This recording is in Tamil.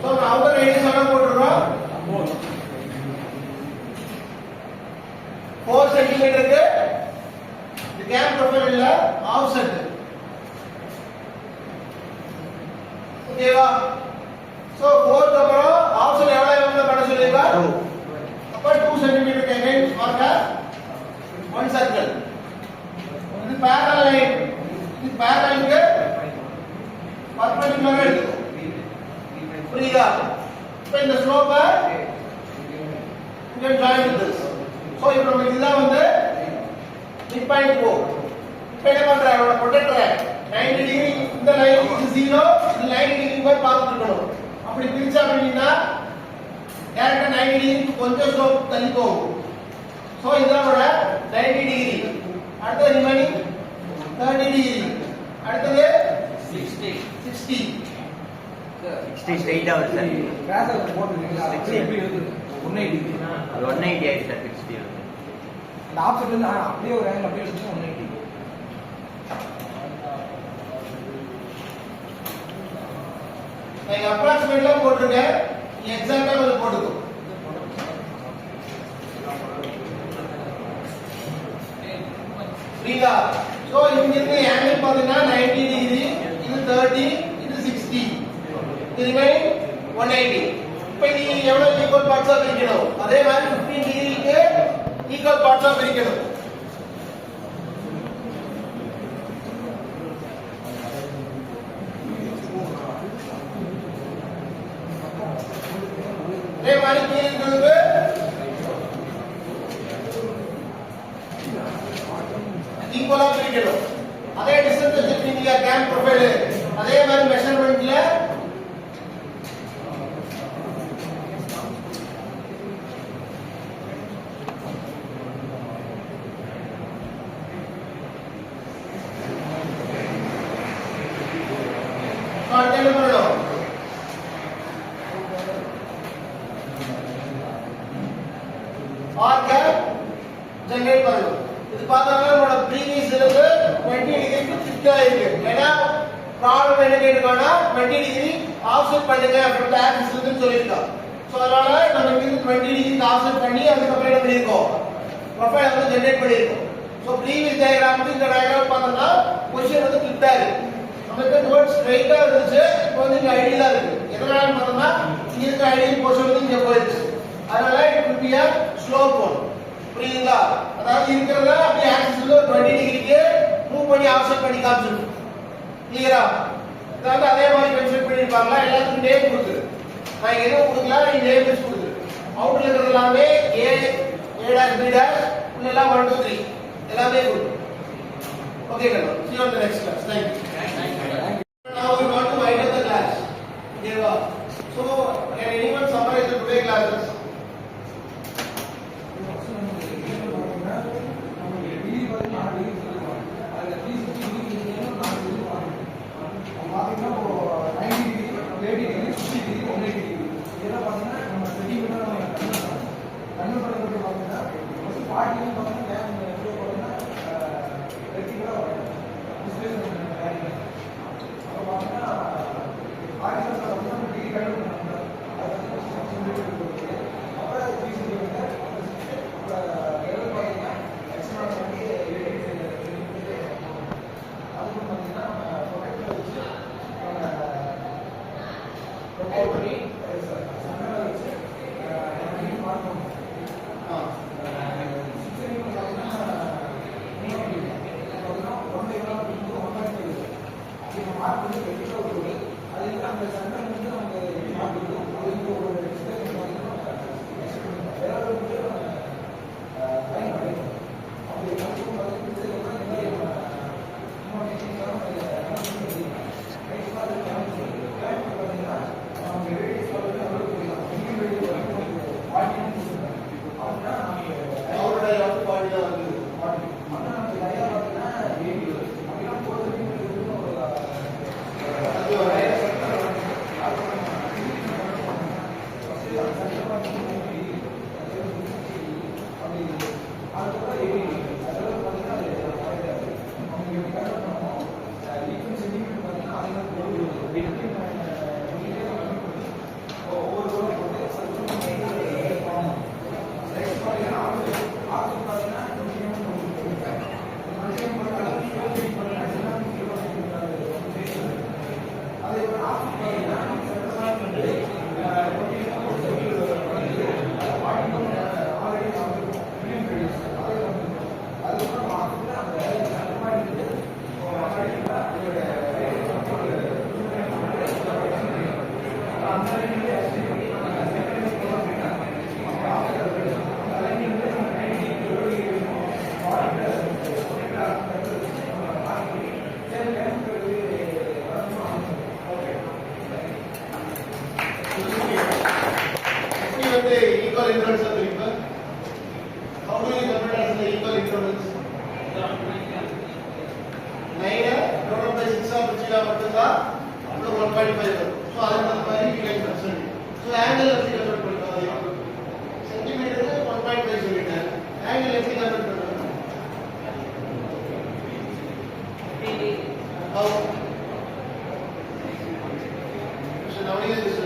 So outer radius என்ன போட்டுறோம் 4 cm க்கு the gap profile இல்ல offset ஓகேவா so 4 க்கு அப்புறம் offset எவ்வளவு எவ்வளவு பண்ண சொல்லிருக்கா அப்ப 2 cm க்கு again mark one circle இது parallel line இது parallel க்கு perpendicular எடுத்துக்கோ புரியுதா இப்போ இந்த slope you can join with this so இப்போ நம்ம இதுதான் வந்து mid point 4 இப்போ என்ன பண்ற அவளை ப்ரொடெக்டர் 90 டிகிரி இந்த லைன் இது 0 இந்த லைன் டிகிரி போய் பார்த்துட்டு இருக்கணும் அப்படி பிரிச்சா அப்படினா டைரக்டா 90 டிகிரி கொஞ்சம் ஸ்லோப் தள்ளி போகும் so இதோட 90 டிகிரி அடுத்து ரிமைனிங் 30 டிகிரி அடுத்து 60 straight out sir பேசல போட்டுருக்கீங்களா 60 180 அது 180 ஆயிடுச்சு சார் 60 அந்த ஆப்ஷன் வந்து அப்படியே ஒரு ஆங்கிள் அப்படியே எடுத்து 180 நான் அப்ராக்ஸிமேட்டா போட்டுருக்கேன் நீ எக்ஸாக்ட்டா வந்து போட்டுக்கோ புரியுதா சோ இங்க இருந்து ஆங்கிள் பாத்தீங்கன்னா 90 டிகிரி இது 30 இது 60 இது ரிமைனிங் 180 இப்போ நீ எவ்வளவு ஈக்குவல் பார்ட்ஸா பிரிக்கணும் அதே மாதிரி 15 டிகிரிக்கு ஈக்குவல் பார்ட்ஸா பிரிக்கணும் அதே மாதிரி கீழே இருக்கிறது ஈக்குவலா பிரிக்கணும் அதே டிஸ்டன்ஸ் வச்சிருக்கீங்க கேம் ப்ரொஃபைல் அதே மாதிரி மெஷர்மென்ட்ல ஜெனரேட் பண்ணணும் இது பார்த்தா நம்மளோட ப்ரீவியஸ் இருக்கு 20 டிகிரிக்கு ஃபிட்டா இருக்கு ஏன்னா ப்ராப்ளம் என்ன கேட்டிருக்கானா 20 டிகிரி ஆஃப்செட் பண்ணுங்க from the axis ன்னு சொல்லிருக்கான் சோ அதனால நம்ம இங்க 20 டிகிரி ஆஃப்செட் பண்ணி அதுக்கு அப்புறம் என்ன பண்ணிருக்கோம் ப்ரொஃபைல் வந்து ஜெனரேட் பண்ணிருக்கோம் சோ ப்ரீவியஸ் டயகிராமுக்கு இந்த டயகிராம் பார்த்தா பொசிஷன் வந்து ஃபிட்டா இருக்கு நமக்கு நோட் ஸ்ட்ரைட்டா இருந்துச்சு இப்போ வந்து இங்க ஐடியலா இருக்கு எதனால பார்த்தா இங்க இருக்க ஐடியல் பொசிஷன் வந்து இங்க போயிடுச்சு அதனால it will be a slope one புரியுதா அதாவது இருக்குறத அப்படியே ஆக்சிஸ்ல 20 டிகிரிக்கு மூவ் பண்ணி ஆஃப்செட் பண்ணி காமிச்சிரும் கிளியரா அதாவது அதே மாதிரி மென்ஷன் பண்ணிருப்பாங்க எல்லாத்துக்கும் நேம் கொடுத்து நான் எதுவும் கொடுக்கல நீ நேம் வெச்சு கொடுத்து அவுட்ல இருக்கிறது எல்லாமே A A' B' உள்ள எல்லாம் 1 2 3 எல்லாமே கொடுத்து ஓகே கண்ணா see you on the next class thank you now we want to wind up the class Deva so can anyone summarize the today classes அது எப்படி வந்து ஈக்குவல் இன்டர்வல்ஸ் தெரியுமா? How do you convert as the equal intervals? 9 divided by 6 பிரிச்சா மட்டும்தான் அப்புறம் 1.5 வரும். ஸோ அதுக்கு மாதிரி ஈக்குவல் சொல்லி. ஸோ ஆங்கிள் எப்படி கன்வெர்ட் பண்ணுறது? சென்டிமீட்டருக்கு 1.5 சொல்லிட்டேன். ஆங்கிள் எப்படி கன்வெர்ட் பண்ணுறது? How? So now is this